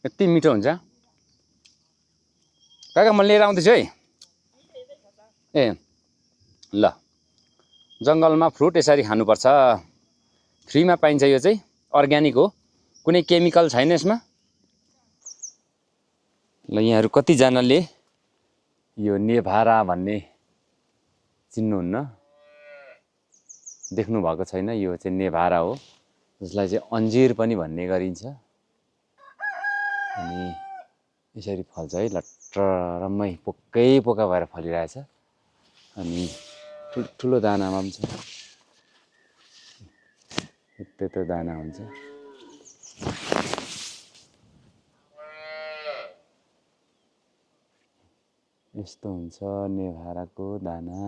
यति मिठो हुन्छ काका म लिएर आउँदैछु है ए ल जङ्गलमा फ्रुट यसरी खानुपर्छ फ्रीमा पाइन्छ यो चाहिँ अर्ग्यानिक हो कुनै केमिकल छैन यसमा ल यहाँहरु कतिजनाले यो नेभारा भन्ने चिन्नुहुन्न देख्नु भएको छैन यो चाहिँ नेभारा हो जसलाई चाहिँ अन्जीर पनि भन्ने गरिन्छ अनि यसरी फल्छ है लट्टरम्मै पोकै पोका भएर फलिरहेछ अनि ठुलो दानामा पनि छ त्यत्रो दाना हुन्छ यस्तो हुन्छ नेभाराको दाना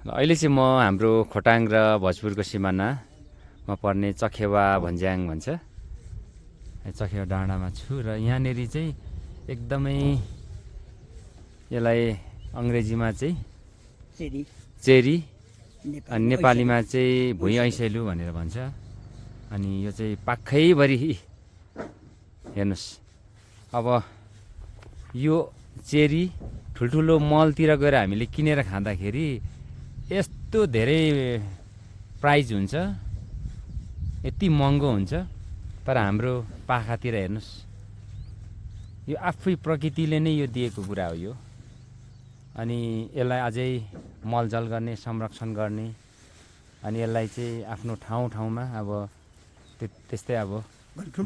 अहिले चाहिँ म हाम्रो खोटाङ र भोजपुरको सिमानामा पर्ने चखेवा भन्ज्याङ भन्छ चखेवा डाँडामा छु र यहाँनेरि चाहिँ एकदमै यसलाई अंग्रेजीमा चाहिँ चेरी अनि नेपालीमा चाहिँ भुइँ ऐसेलु भनेर भन्छ अनि यो चाहिँ पाखैभरि हेर्नुस् अब यो चेरी ठुल्ठुलो मलतिर गएर हामीले किनेर खाँदाखेरि यस्तो धेरै प्राइस हुन्छ यति महँगो हुन्छ तर हाम्रो पाखातिर हेर्नुस् यो आफै प्रकृतिले नै यो दिएको कुरा हो यो अनि यसलाई अझै मलजल गर्ने संरक्षण गर्ने अनि यसलाई चाहिँ आफ्नो ठाउँमा अब त्यस्तै अब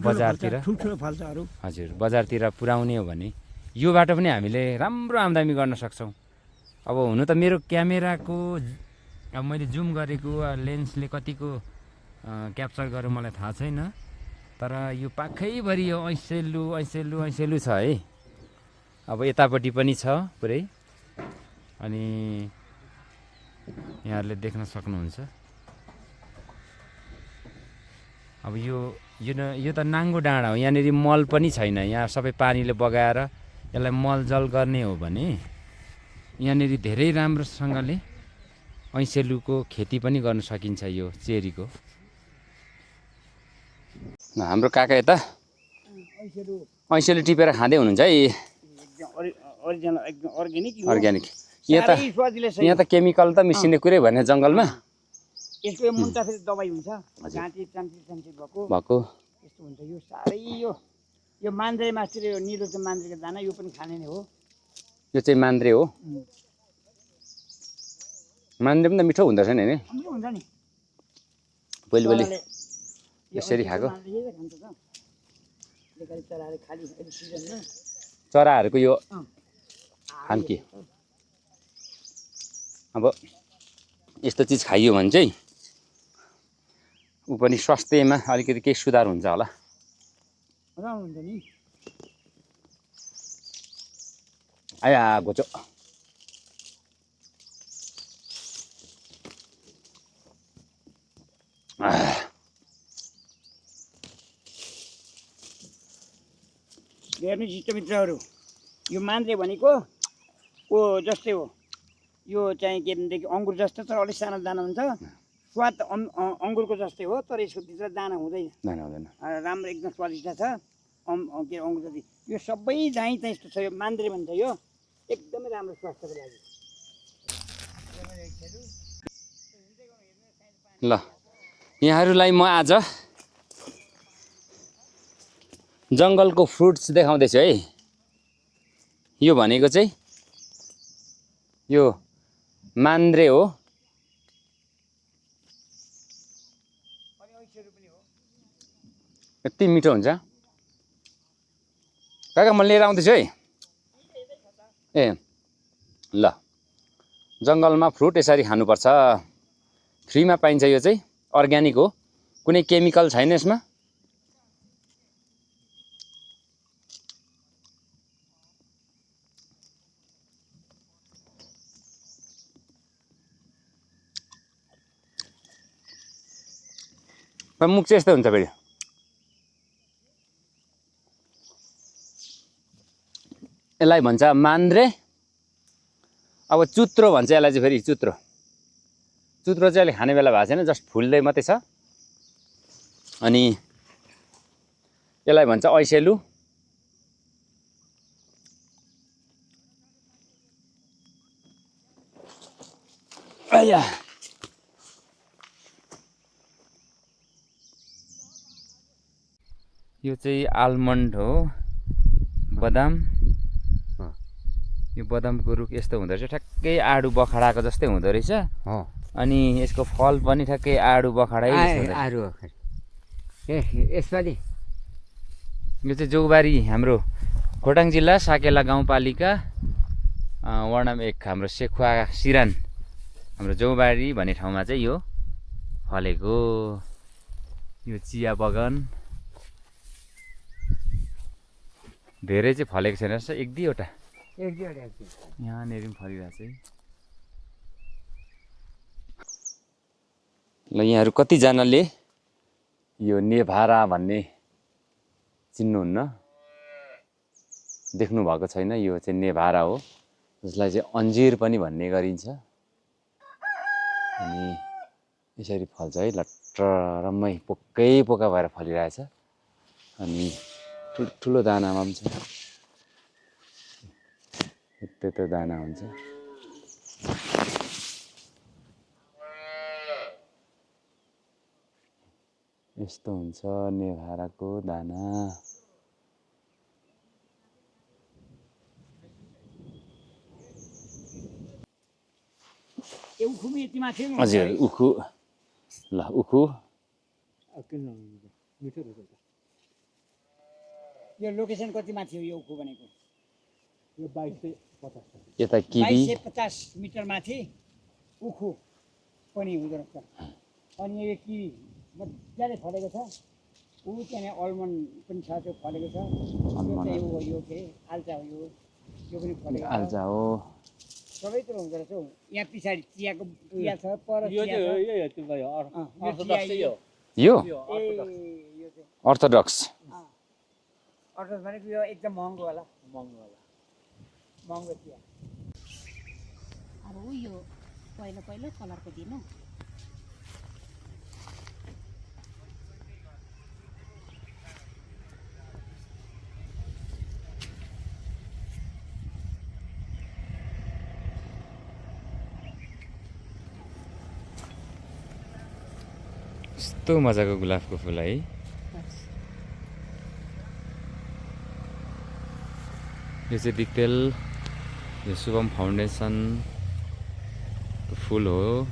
बजारतिर हजुर बजारतिर पुर्याउने हो भने योबाट पनि हामीले राम्रो आम्दानी गर्न सक्छौँ अब हुनु त मेरो क्यामेराको अब मैले जुम गरेको लेन्सले कतिको क्याप्चर गर्यो मलाई थाहा छैन तर यो पाखैभरि यो ऐसेलु छ है अब यतापट्टि पनि छ पुरै अनि यहाँहरूले देख्न सक्नुहुन्छ अब यो त नाङ्गो डाँडा हो यहाँनिर मल पनि छैन यहाँ सबै पानीले बगाएर यसलाई मलजल गर्ने हो भने यहाँनिर धेरै राम्रोसँगले ऐसेलुको खेती पनि गर्न सकिन्छ यो चेरीको हाम्रो काका यता ऐसेलु टिपेर खाँदै हुनुहुन्छ है अर्ग्यानिक यहाँ त केमिकल त मिसिने कुरै भने जङ्गलमा यसको यो मुन्टा फेरि दबाई हुन्छ घाँटी चान्ची भएको यस्तो हुन्छ यो साह्रै यो मान्द्रे मास्तिर यो निलो चाहिँ मान्द्रेको दाना यो पनि खाने नै हो यो चाहिँ मान्द्रे हो मान्द्रे पनि त मिठो हुँदो रहेछ नि हैन मिठो हुन्छ नि पहिले यसरी खाएको चराहरूको यो खान्की अब यस्तो चिज खाइयो भने चाहिँ ऊ पनि स्वास्थ्यमा अलिकति केही सुधार हुन्छ होला आया घोचो हेर्नु शिष्ट मित्रहरू यो मान्द्रे भनेको ओ जस्तै हो यो चाहिँ के भनेदेखि अङ्गुर जस्तो तर अलिक सानो दाना हुन्छ स्वाद अङ्गुरको जस्तै हो तर यसको भित्र दाना हुँदैन राम्रो एकदम स्वादिष्ट छ के अङ्गुर जति यो सबै चाहिँ यस्तो छ यो मान्द्रे भन्छ यो एकदमै राम्रो स्वास्थ्यको लागि ल यहाँहरूलाई म आज जङ्गलको फ्रुट्स देखाउँदैछु है यो भनेको चाहिँ यो मान्द्रे हो यति मिठो हुन्छ काका म लिएर आउँदैछु है ए ल जङ्गलमा फ्रुट यसरी खानुपर्छ फ्रीमा पाइन्छ यो चाहिँ अर्ग्यानिक हो कुनै केमिकल छैन यसमा मुख चाहिँ यस्तो हुन्छ फेरि यसलाई भन्छ मान्द्रे अब चुत्रो भन्छ यसलाई चाहिँ फेरि चुत्रो चाहिँ अहिले खाने बेला भएको छैन, जस्ट फुल्दै मात्रै छ। अनि यसलाई भन्छ ऐसेलु। आया यो चाहिँ आलमन्ड हो, बदाम। यो बदामको रुख यस्तो हुँदो रहेछ, ठ्याक्कै आडु बखडाको जस्तै हुँदो रहेछ। अनि यसको फल पनि ठ्याक्कै आडु बखडै यसपालि यो चाहिँ जोगबारी, हाम्रो खोटाङ जिल्ला साकेला गाउँपालिका वार्ड नम्बर 1 हाम्रो सेखुवा सिरान हाम्रो जोगबारी भन्ने ठाउँमा चाहिँ यो फलेको। यो चिया बगान धेरै चाहिँ फलेको छैन रहेछ, एक दुईवटा यहाँनिर पनि फलिरहेको छ। ल यहाँहरू कतिजनाले यो नेभारा भन्ने चिन्नुहुन्न, देख्नु भएको छैन। यो चाहिँ नेभारा हो, जसलाई चाहिँ अन्जिर पनि भन्ने गरिन्छ। अनि यसरी फल्छ है, लट्टरम्मै पोकै पोका भएर फलिरहेछ। अनि ठुलो दानामा पनि छ, यत्रो दाना हुन्छ। यस्तो हुन्छ नेभाराको दाना। हजुर उखु, ल उखु यो लोकेसन कतिमा थियो यो उखु भनेको? यो 2250 यता किबी 2250 मिटर माथि उखु पनि हुँदो रहेछ। अनि यो किबी मजाले फलेको छ। ऊ त्यहाँ अलमन्ड पनि छ, त्यो फलेको छ। यो चाहिँ हो, यो के आल्चा हो, यो पनि फलेको छ। आल्चा हो, सबैतिर हुँदो रहेछ हौ। यहाँ पछाडि चियाको चिया छ, पर यो चिया चाहिँ छ। यो यति भयो यो चिया यो यो यो चाहिँ अर्थोडक्स। अर्थोडक्स भनेको यो एकदम महँगो होला, महँगो चिया। अब यो पहिलो पहिलो कलरको दिनु। यस्तो मजाको गुलाबको फुल है। यो चाहिँ दिक्तेल, यो शुभम फाउन्डेसन फुल हो।